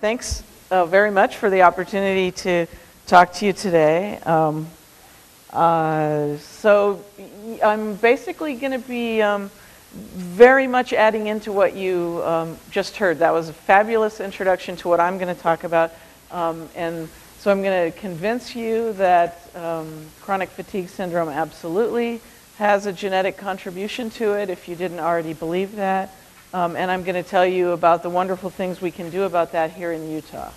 Thanks very much for the opportunity to talk to you today. So I'm basically going to be very much adding into what you just heard. That was a fabulous introduction to what I'm going to talk about. And so I'm going to convince you that chronic fatigue syndrome absolutely has a genetic contribution to it, if you didn't already believe that. And I'm going to tell you about the wonderful things we can do about that here in Utah.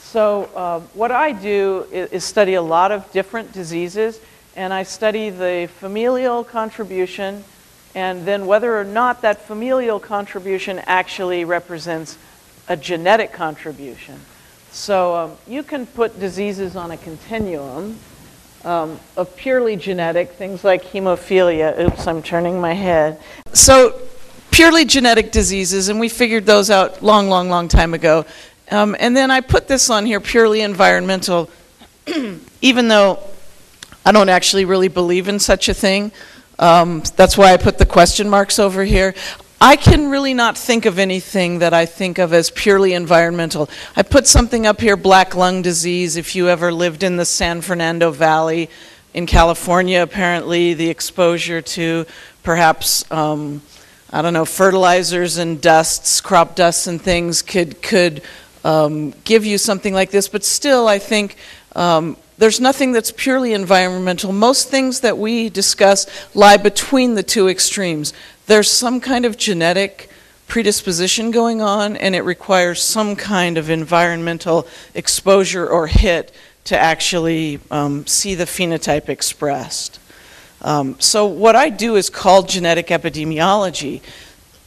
So what I do is study a lot of different diseases, and I study the familial contribution, and then whether or not that familial contribution actually represents a genetic contribution. So you can put diseases on a continuum of purely genetic, things like hemophilia. Oops, I'm turning my head. So purely genetic diseases, and we figured those out long time ago. And then I put this on here, purely environmental, even though I don't actually really believe in such a thing. That's why I put the question marks over here. I can really not think of anything that I think of as purely environmental. I put something up here, black lung disease. If you ever lived in the San Fernando Valley in California, apparently the exposure to perhaps I don't know, fertilizers and dusts, crop dusts and things could give you something like this. But still, I think there's nothing that's purely environmental. Most things that we discuss lie between the two extremes. There's some kind of genetic predisposition going on, and it requires some kind of environmental exposure or hit to actually see the phenotype expressed. So what I do is called genetic epidemiology,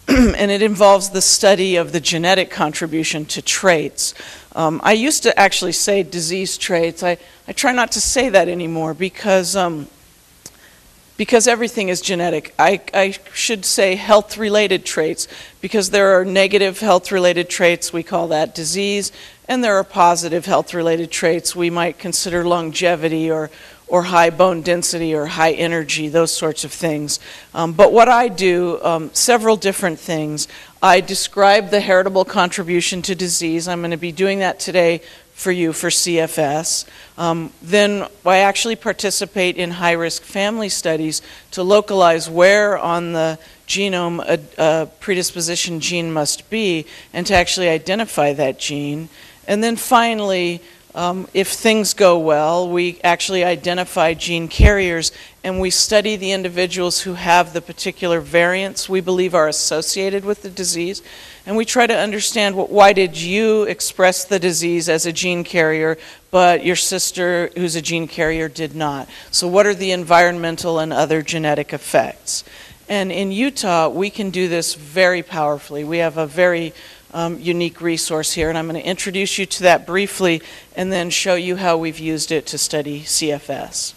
and it involves the study of the genetic contribution to traits. I used to actually say disease traits. I try not to say that anymore because everything is genetic. I should say health-related traits, because there are negative health-related traits, we call that disease, and there are positive health-related traits we might consider longevity or high bone density or high energy, those sorts of things. But what I do, several different things. I describe the heritable contribution to disease. I'm going to be doing that today for you for CFS. Then I actually participate in high-risk family studies to localize where on the genome a predisposition gene must be and to actually identify that gene. And then finally, if things go well, we actually identify gene carriers and we study the individuals who have the particular variants we believe are associated with the disease. And we try to understand why did you express the disease as a gene carrier, but your sister who's a gene carrier did not. So what are the environmental and other genetic effects? And in Utah, we can do this very powerfully. We have a very unique resource here, and I'm going to introduce you to that briefly and then show you how we've used it to study CFS.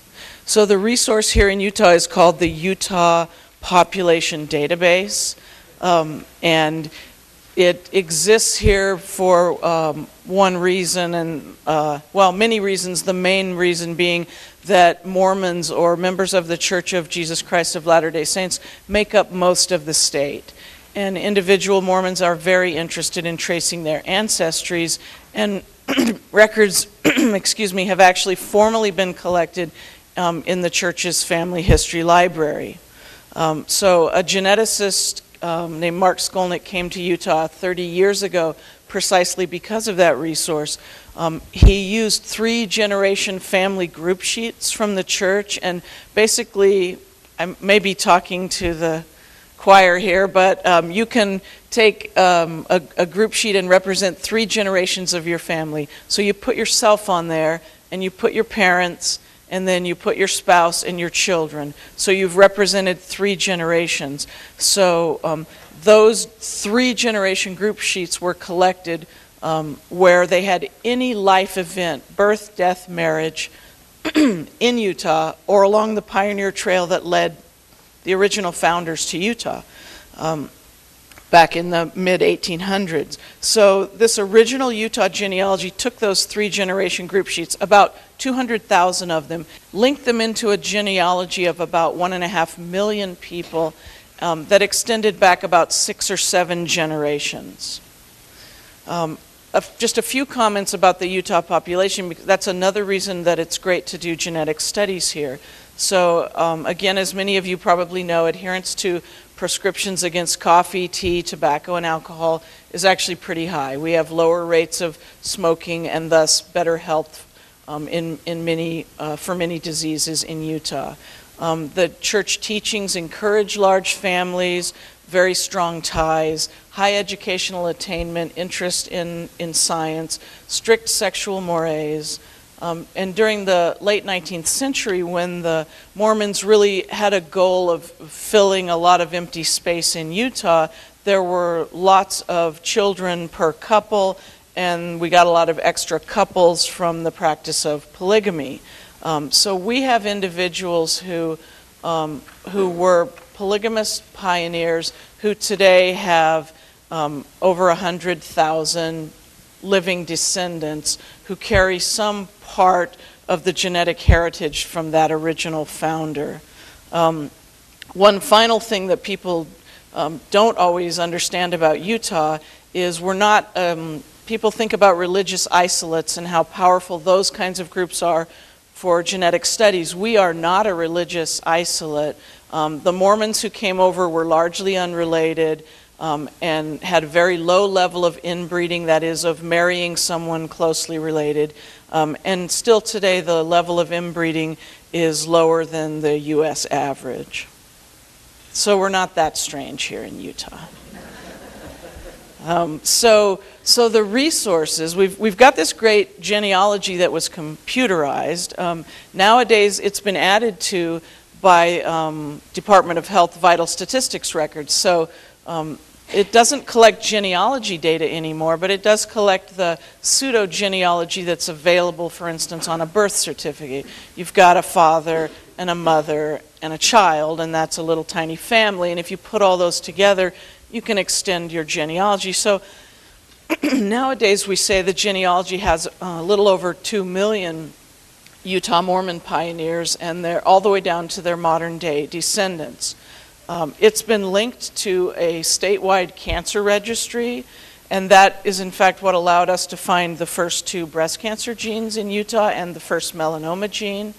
So the resource here in Utah is called the Utah Population Database, and it exists here for one reason, and well, many reasons, the main reason being that Mormons or members of the Church of Jesus Christ of Latter-day Saints make up most of the state. And individual Mormons are very interested in tracing their ancestries, and records, excuse me, have actually formally been collected in the church's family history library. So a geneticist named Mark Skolnick came to Utah 30 years ago precisely because of that resource. He used 3-generation family group sheets from the church, and basically, I may be talking to the choir here, but you can take a group sheet and represent 3 generations of your family. So you put yourself on there, and you put your parents, and then you put your spouse and your children. So you've represented 3 generations. So those 3-generation group sheets were collected where they had any life event, birth, death, marriage, in Utah or along the Pioneer Trail that led the original founders to Utah back in the mid-1800s. So this original Utah genealogy took those 3-generation group sheets, about 200,000 of them, linked them into a genealogy of about 1.5 million people that extended back about 6 or 7 generations. just a few comments about the Utah population, because that's another reason that it's great to do genetic studies here. So again, as many of you probably know, adherence to prescriptions against coffee, tea, tobacco, and alcohol is actually pretty high. We have lower rates of smoking and thus better health for many diseases in Utah. The church teachings encourage large families, very strong ties, high educational attainment, interest in science, strict sexual mores. And during the late 19th century, when the Mormons really had a goal of filling a lot of empty space in Utah, there were lots of children per couple, and we got a lot of extra couples from the practice of polygamy. So we have individuals who were polygamous pioneers who today have over 100,000 living descendants who carry some part of the genetic heritage from that original founder. One final thing that people don't always understand about Utah is we're not, people think about religious isolates and how powerful those kinds of groups are for genetic studies. We are not a religious isolate. The Mormons who came over were largely unrelated and had a very low level of inbreeding, that is, of marrying someone closely related. And still today, the level of inbreeding is lower than the U.S. average. So we're not that strange here in Utah. So the resources, we've got this great genealogy that was computerized. Nowadays, it's been added to by Department of Health vital statistics records. So it doesn't collect genealogy data anymore, but it does collect the pseudo-genealogy that's available, for instance, on a birth certificate. You've got a father and a mother and a child, and that's a little tiny family. And if you put all those together, you can extend your genealogy. So nowadays we say the genealogy has a little over 2 million Utah Mormon pioneers, and they're all the way down to their modern day descendants. It's been linked to a statewide cancer registry, and that is in fact what allowed us to find the first 2 breast cancer genes in Utah and the first melanoma gene.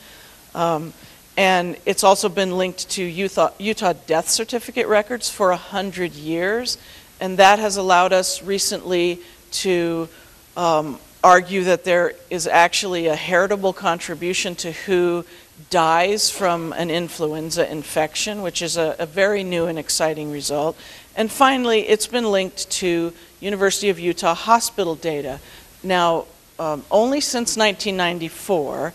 And it's also been linked to Utah death certificate records for 100 years, and that has allowed us recently to argue that there is actually a heritable contribution to who dies from an influenza infection, which is a very new and exciting result. And finally, it's been linked to University of Utah hospital data. Now, only since 1994,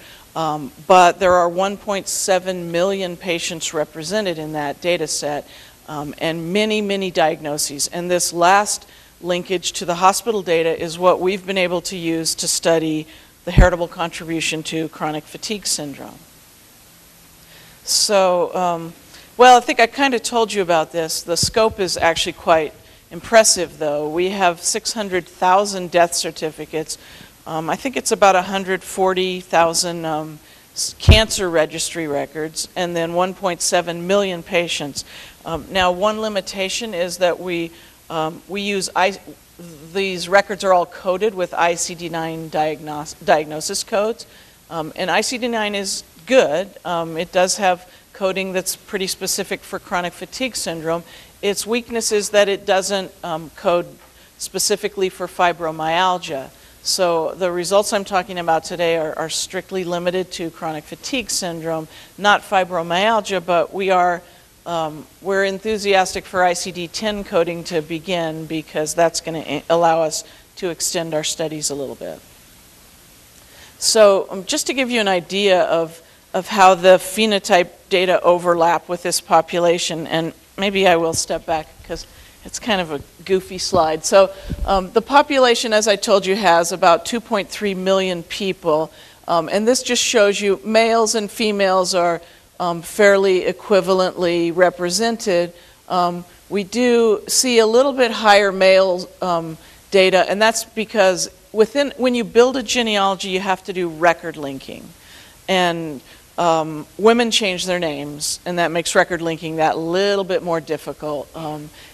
but there are 1.7 million patients represented in that data set, and many, many diagnoses. And this last linkage to the hospital data is what we've been able to use to study the heritable contribution to chronic fatigue syndrome. So, well, I think I kind of told you about this. The scope is actually quite impressive, though. We have 600,000 death certificates. I think it's about 140,000 cancer registry records, and then 1.7 million patients. Now, one limitation is that we use these records are all coded with ICD-9 diagnosis codes, and ICD-9 is good. It does have coding that's pretty specific for chronic fatigue syndrome. Its weakness is that it doesn't code specifically for fibromyalgia. So the results I'm talking about today are strictly limited to chronic fatigue syndrome, not fibromyalgia, but we're enthusiastic for ICD-10 coding to begin, because that's going to allow us to extend our studies a little bit. So just to give you an idea of how the phenotype data overlap with this population, and maybe I will step back because it's kind of a goofy slide. So the population, as I told you, has about 2.3 million people, and this just shows you males and females are fairly equivalently represented. We do see a little bit higher male data, and that's because when you build a genealogy, you have to do record linking. And women change their names, and that makes record linking that little bit more difficult.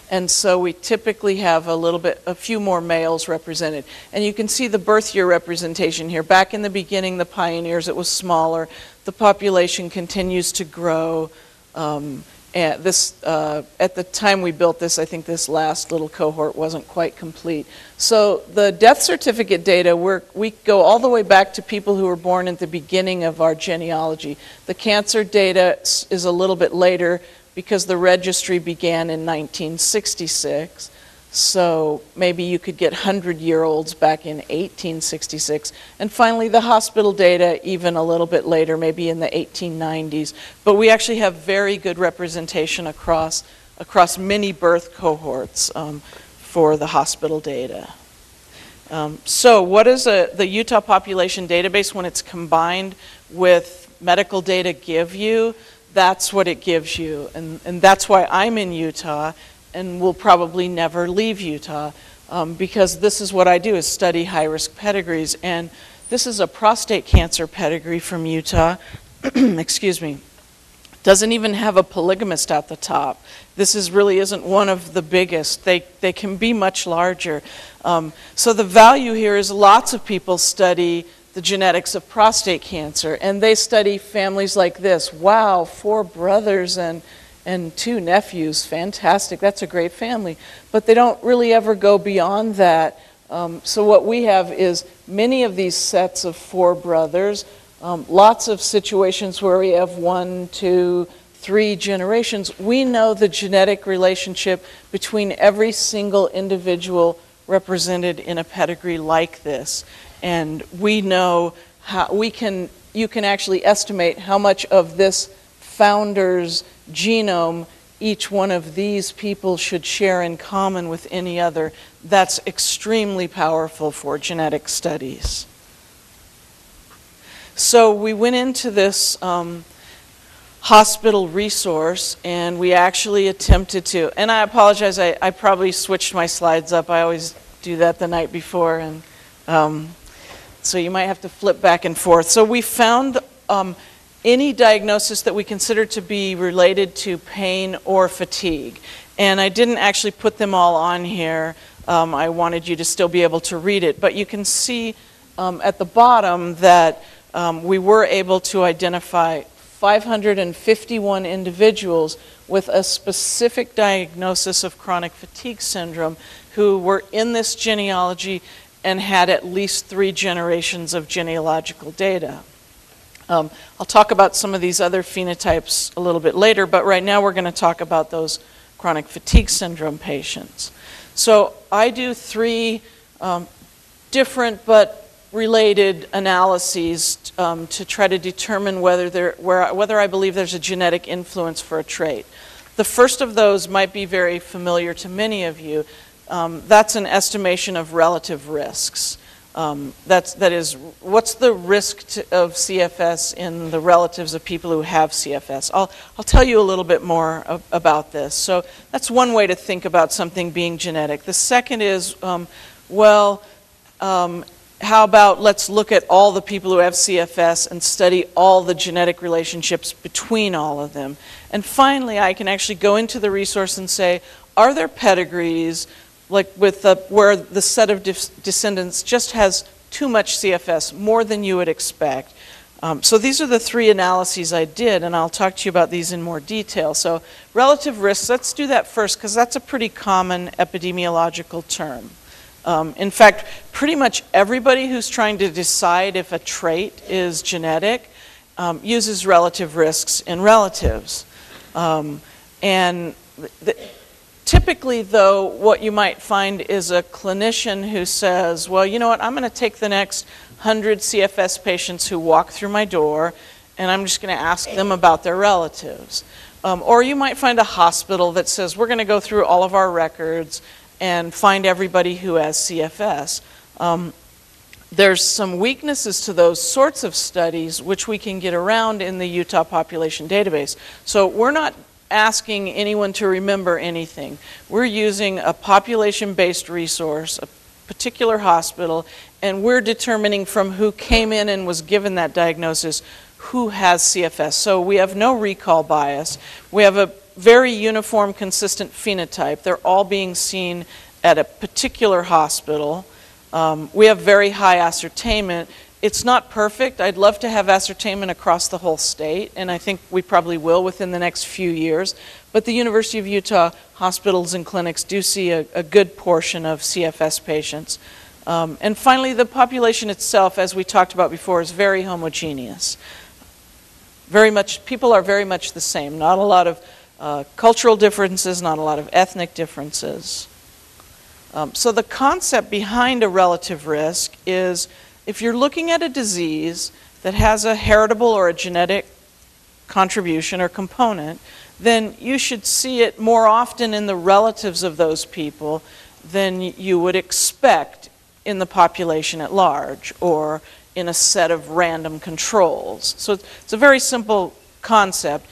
And so we typically have a few more males represented. And you can see the birth year representation here. Back in the beginning, the pioneers, it was smaller. The population continues to grow. And at the time we built this, I think this last little cohort wasn't quite complete. So the death certificate data, we go all the way back to people who were born at the beginning of our genealogy. The cancer data is a little bit later because the registry began in 1966. So maybe you could get 100-year-olds back in 1866. And finally, the hospital data even a little bit later, maybe in the 1890s. But we actually have very good representation across many birth cohorts for the hospital data. So what does the Utah Population Database, when it's combined with medical data, give you? That's what it gives you. And that's why I'm in Utah and will probably never leave Utah, because this is what I do, is study high-risk pedigrees. And this is a prostate cancer pedigree from Utah. Excuse me. Doesn't even have a polygamist at the top. This really isn't one of the biggest. They can be much larger. So the value here is lots of people study the genetics of prostate cancer, and they study families like this. Wow, 4 brothers and 2 nephews, fantastic, that's a great family. But they don't really ever go beyond that. So what we have is many of these sets of 4 brothers, lots of situations where we have 1, 2, 3 generations. We know the genetic relationship between every single individual represented in a pedigree like this. And we know how you can actually estimate how much of this founder's genome each one of these people should share in common with any other. That's extremely powerful for genetic studies. So we went into this hospital resource, and we actually attempted to, and I apologize, I probably switched my slides up. I always do that the night before, and so you might have to flip back and forth. So we found any diagnosis that we consider to be related to pain or fatigue. And I didn't actually put them all on here. I wanted you to still be able to read it. But you can see at the bottom that we were able to identify 551 individuals with a specific diagnosis of chronic fatigue syndrome who were in this genealogy and had at least 3 generations of genealogical data. I'll talk about some of these other phenotypes a little bit later, but right now we're going to talk about those chronic fatigue syndrome patients. So I do 3 different but related analyses to try to determine whether I believe there's a genetic influence for a trait. The first of those might be very familiar to many of you. That's an estimation of relative risks. That is, what's the risk of CFS in the relatives of people who have CFS? I'll tell you a little bit more about this. So that's one way to think about something being genetic. The second is, how about let's look at all the people who have CFS and study all the genetic relationships between all of them. And finally, I can actually go into the resource and say, are there pedigrees like with where the set of descendants just has too much CFS, more than you would expect? So these are the 3 analyses I did, and I'll talk to you about these in more detail. So relative risks, let's do that first, because that's a pretty common epidemiological term. In fact, pretty much everybody who's trying to decide if a trait is genetic uses relative risks in relatives. Typically, though, what you might find is a clinician who says, well, you know what, I'm going to take the next 100 CFS patients who walk through my door, and I'm just going to ask them about their relatives. Or you might find a hospital that says, we're going to go through all of our records and find everybody who has CFS. There's some weaknesses to those sorts of studies which we can get around in the Utah Population Database. So we're not asking anyone to remember anything. We're using a population-based resource, a particular hospital, and we're determining from who came in and was given that diagnosis who has CFS. So we have no recall bias. We have a very uniform, consistent phenotype. They're all being seen at a particular hospital. We have very high ascertainment. It's not perfect. I'd love to have ascertainment across the whole state, and I think we probably will within the next few years. But the University of Utah hospitals and clinics do see a good portion of CFS patients. And finally, the population itself, as we talked about before, is very homogeneous. People are very much the same. Not a lot of cultural differences, not a lot of ethnic differences. So the concept behind a relative risk is if you're looking at a disease that has a heritable or a genetic contribution or component, then you should see it more often in the relatives of those people than you would expect in the population at large or in a set of random controls. So it's a very simple concept.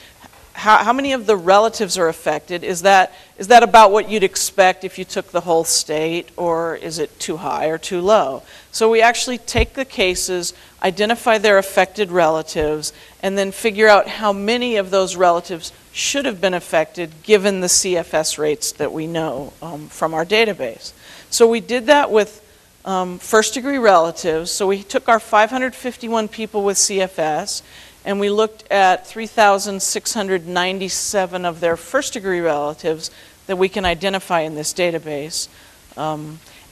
How many of the relatives are affected? Is that about what you'd expect if you took the whole state, or is it too high or too low? So we actually take the cases, identify their affected relatives, and then figure out how many of those relatives should have been affected given the CFS rates that we know from our database. So we did that with first-degree relatives. So we took our 551 people with CFS, and we looked at 3,697 of their first-degree relatives that we can identify in this database.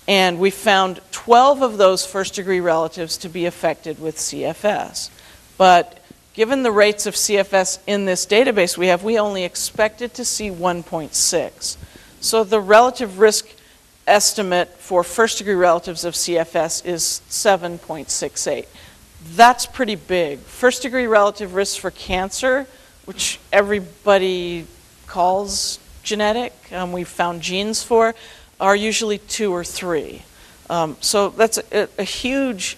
And we found 12 of those first-degree relatives to be affected with CFS. But given the rates of CFS in this database we only expected to see 1.6. So the relative risk estimate for first-degree relatives of CFS is 7.68. That's pretty big. First-degree relative risks for cancer, which everybody calls genetic, we've found genes for, are usually 2 or 3. So that's a huge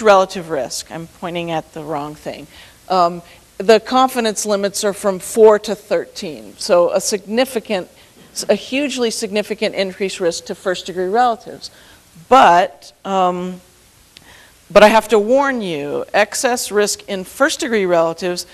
relative risk. I'm pointing at the wrong thing. The confidence limits are from 4 to 13. So a hugely significant increased risk to first-degree relatives. But I have to warn you, excess risk in first-degree relatives,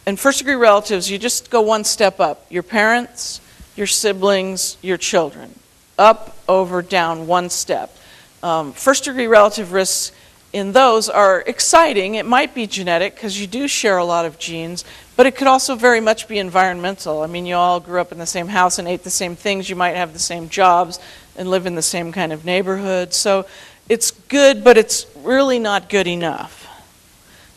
you just go one step up. Your parents, your siblings, your children. Up, over, down, one step. First-degree relative risks in those are exciting. It might be genetic because you do share a lot of genes, but it could also very much be environmental. I mean, you all grew up in the same house and ate the same things. You might have the same jobs and live in the same kind of neighborhood. So it's good, but it's really not good enough.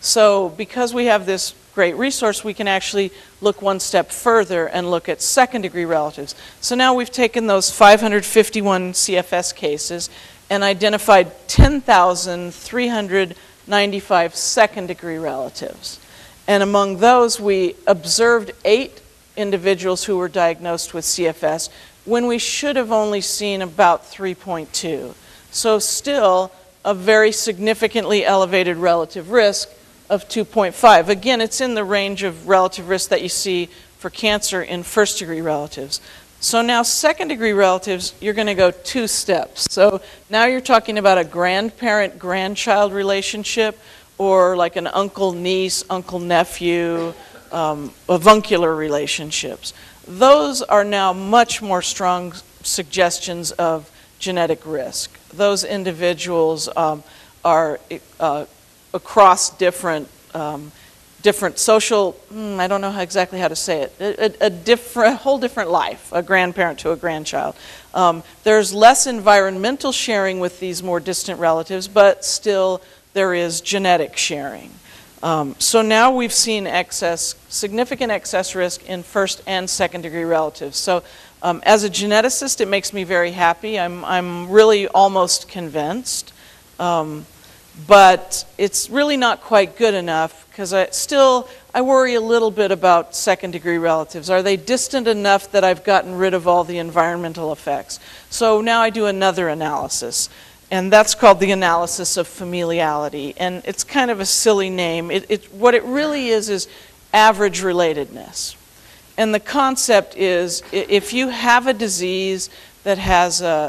So because we have this great resource, we can actually look one step further and look at second-degree relatives. So now we've taken those 551 CFS cases and identified 10,395 second-degree relatives. And among those, we observed 8 individuals who were diagnosed with CFS when we should have only seen about 3.2. So still a very significantly elevated relative risk of 2.5. Again, it's in the range of relative risk that you see for cancer in first-degree relatives. So now second-degree relatives, you're going to go 2 steps. So now you're talking about a grandparent-grandchild relationship, or like an uncle-niece, uncle-nephew, avuncular relationships. Those are now much more strong suggestions of genetic risk. Those individuals are across different social, I don't know exactly how to say it, a whole different life, a grandparent to a grandchild. There's less environmental sharing with these more distant relatives, but still there is genetic sharing. So now we've seen significant excess risk in first and second degree relatives. So as a geneticist, it makes me very happy. I'm really almost convinced. But it's really not quite good enough, because I worry a little bit about second degree relatives. Are they distant enough that I've gotten rid of all the environmental effects? So now I do another analysis, and that's called the analysis of familiality. And it's kind of a silly name. What it really is average relatedness. And the concept is, if you have a disease that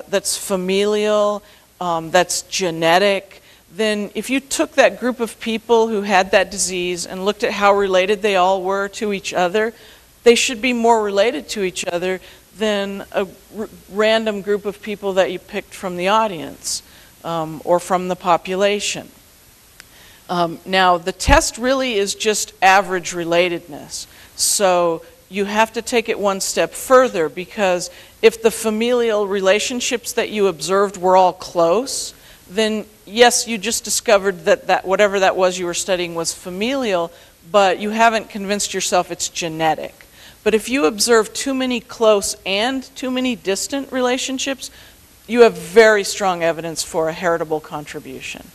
that's familial, that's genetic, then if you took that group of people who had that disease and looked at how related they all were to each other, they should be more related to each other than a random group of people that you picked from the audience or from the population. Now, the test really is just average relatedness. So you have to take it one step further, because if the familial relationships that you observed were all close, then yes, you just discovered that whatever that was you were studying was familial, but you haven't convinced yourself it's genetic. But if you observe too many close and too many distant relationships, you have very strong evidence for a heritable contribution.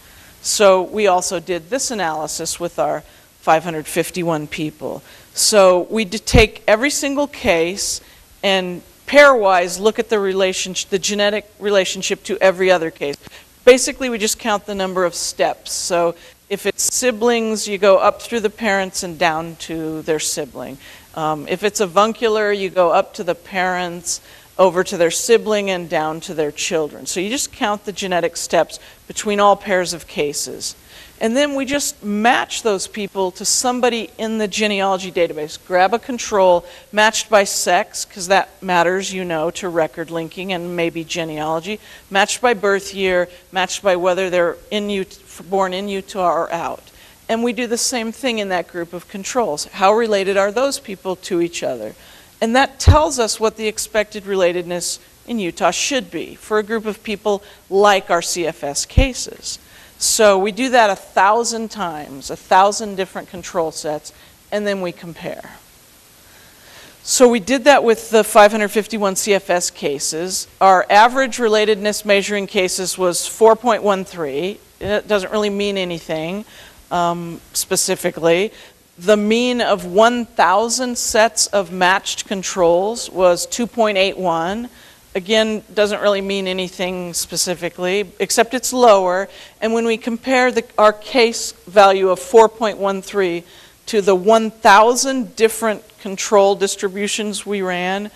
So we also did this analysis with our 551 people. So we did take every single case and pairwise look at the genetic relationship to every other case. Basically, we just count the number of steps. So if it's siblings, you go up through the parents and down to their sibling. If it's avuncular, you go up to the parents, over to their sibling, and down to their children. So you just count the genetic steps between all pairs of cases. And then we just match those people to somebody in the genealogy database. Grab a control matched by sex, because that matters, you know, to record linking and maybe genealogy. Matched by birth year, matched by whether they're born in Utah or out. And we do the same thing in that group of controls. How related are those people to each other? And that tells us what the expected relatedness in Utah should be for a group of people like our CFS cases. So we do that 1,000 times, 1,000 different control sets, and then we compare. So we did that with the 551 CFS cases. Our average relatedness measuring cases was 4.13. It doesn't really mean anything specifically. The mean of 1,000 sets of matched controls was 2.81. Again, doesn't really mean anything specifically, except it's lower. And when we compare our case value of 4.13 to the 1,000 different control distributions we ran,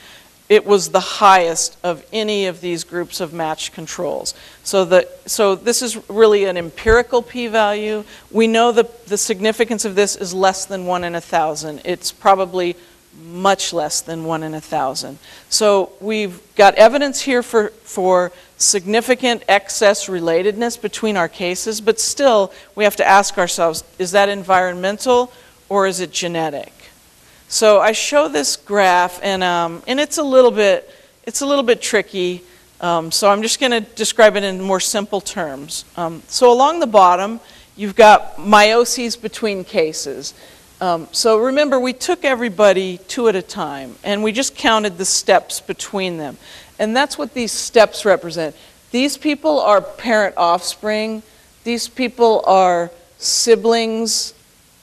it was the highest of any of these groups of matched controls. So this is really an empirical p-value. We know the significance of this is less than 1 in 1,000. It's probably much less than 1 in 1,000. So we've got evidence here for significant excess relatedness between our cases, but still we have to ask ourselves, is that environmental or is it genetic? So I show this graph, and it's a little bit tricky. So I'm just going to describe it in more simple terms. So along the bottom, you've got meioses between cases. So remember, we took everybody 2 at a time, and we just counted the steps between them. And that's what these steps represent. These people are parent offspring. These people are siblings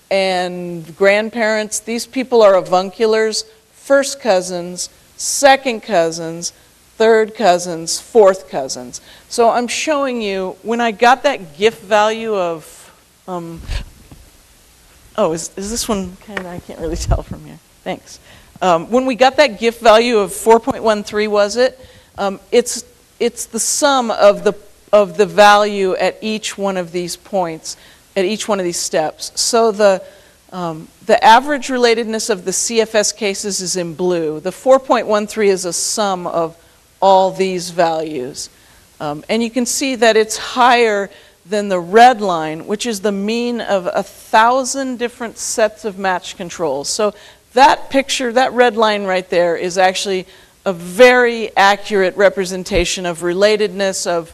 and grandparents. These people are avunculars, first cousins, second cousins, third cousins, fourth cousins. So I'm showing you, when I got that GIF value of, is this one kind of, I can't really tell from here. Thanks. When we got that GIF value of 4.13, was it? It's the sum of the value at each one of these points, at each one of these steps. So the average relatedness of the CFS cases is in blue. The 4.13 is a sum of all these values. And you can see that it's higher than the red line, which is the mean of 1,000 different sets of matched controls. So that picture, that red line right there, is actually a very accurate representation of relatedness of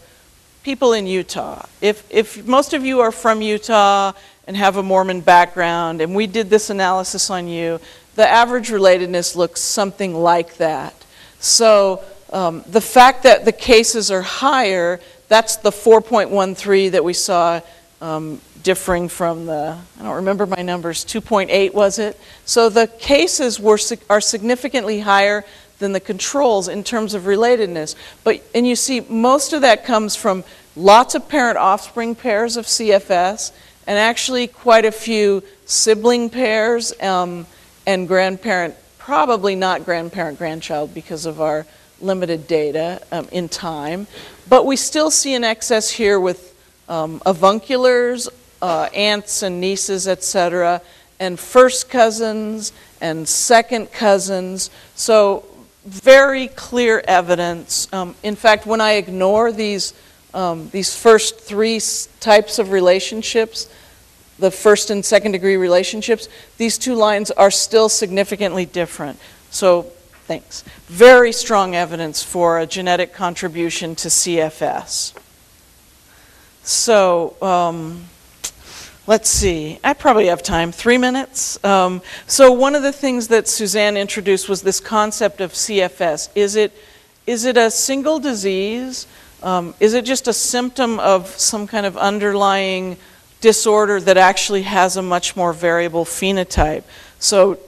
people in Utah. If most of you are from Utah and have a Mormon background, and we did this analysis on you, the average relatedness looks something like that. So the fact that the cases are higher, that's the 4.13 that we saw differing from the, I don't remember my numbers, 2.8 was it? So the cases are significantly higher than the controls in terms of relatedness. And you see, most of that comes from lots of parent-offspring pairs of CFS, and actually quite a few sibling pairs and grandparent, probably not grandparent-grandchild because of our limited data in time. But we still see an excess here with avunculars, aunts and nieces, etc., and first cousins and second cousins. So very clear evidence. In fact, when I ignore these first three types of relationships, the first and second degree relationships, these two lines are still significantly different. So, thanks. Very strong evidence for a genetic contribution to CFS. So, let's see. I probably have time. 3 minutes. So one of the things that Suzanne introduced was this concept of CFS. Is it a single disease? Is it just a symptom of some kind of underlying disorder that actually has a much more variable phenotype? So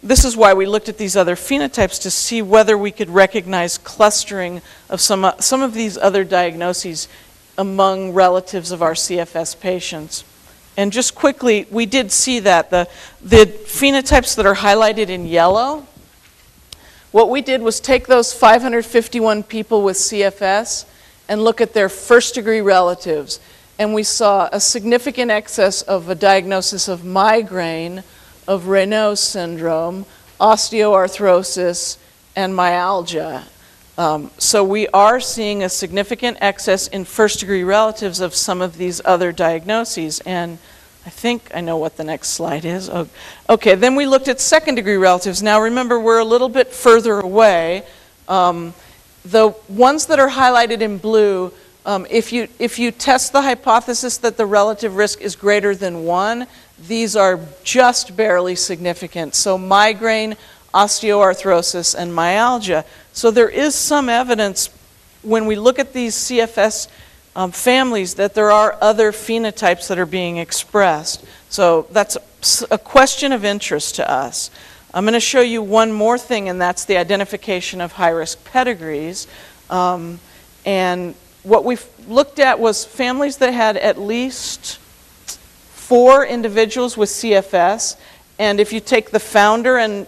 this is why we looked at these other phenotypes to see whether we could recognize clustering of some of these other diagnoses among relatives of our CFS patients. And just quickly, we did see that the phenotypes that are highlighted in yellow, what we did was take those 551 people with CFS and look at their first-degree relatives. And we saw a significant excess of a diagnosis of migraine, of Raynaud syndrome, osteoarthrosis, and myalgia. So we are seeing a significant excess in first-degree relatives of some of these other diagnoses. And I think I know what the next slide is. Okay, then we looked at second-degree relatives. Now remember, we're a little bit further away. The ones that are highlighted in blue, if you test the hypothesis that the relative risk is greater than 1, these are just barely significant. So migraine, osteoarthrosis, and myalgia. So there is some evidence when we look at these CFS families that there are other phenotypes that are being expressed. So that's a question of interest to us. I'm going to show you one more thing, and that's the identification of high-risk pedigrees. And what we looked at was families that had at least 4 individuals with CFS. And if you take the founder and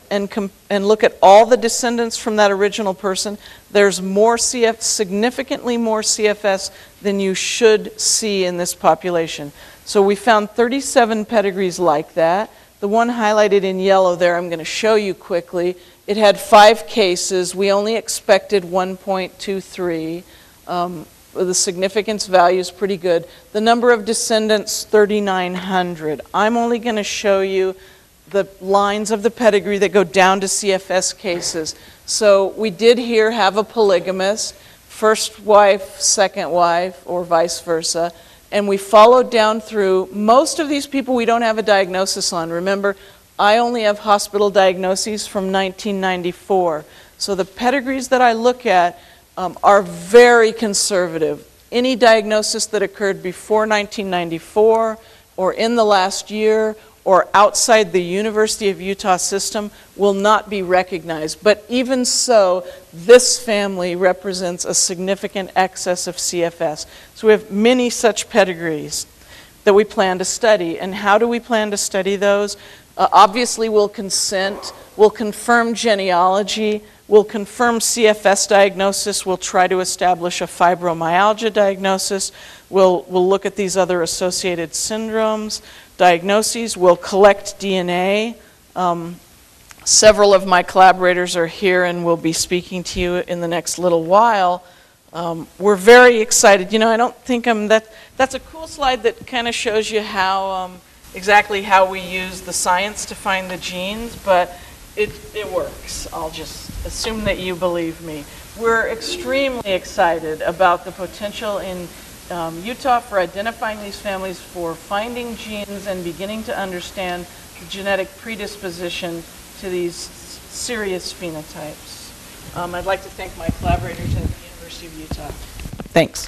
look at all the descendants from that original person, there's significantly more CFS than you should see in this population. So we found 37 pedigrees like that. The one highlighted in yellow there, I'm going to show you quickly. It had 5 cases. We only expected 1.23. The significance value is pretty good. The number of descendants, 3,900. I'm only going to show you the lines of the pedigree that go down to CFS cases. So we did here have a polygamist, first wife, second wife, or vice versa. And we followed down through. Most of these people we don't have a diagnosis on. Remember, I only have hospital diagnoses from 1994. So the pedigrees that I look at are very conservative. Any diagnosis that occurred before 1994 or in the last year or outside the University of Utah system will not be recognized. But even so, this family represents a significant excess of CFS. So we have many such pedigrees that we plan to study. And how do we plan to study those? Obviously, we'll consent, we'll confirm genealogy, we'll confirm CFS diagnosis, we'll try to establish a fibromyalgia diagnosis, we'll look at these other associated syndromes, diagnoses, we'll collect DNA. Several of my collaborators are here and will be speaking to you in the next little while. We're very excited. You know, I don't think that's a cool slide that kind of shows you how exactly how we use the science to find the genes, but it works. I'll just assume that you believe me. We're extremely excited about the potential in Utah for identifying these families, for finding genes and beginning to understand the genetic predisposition to these serious phenotypes. I'd like to thank my collaborators at the University of Utah. Thanks.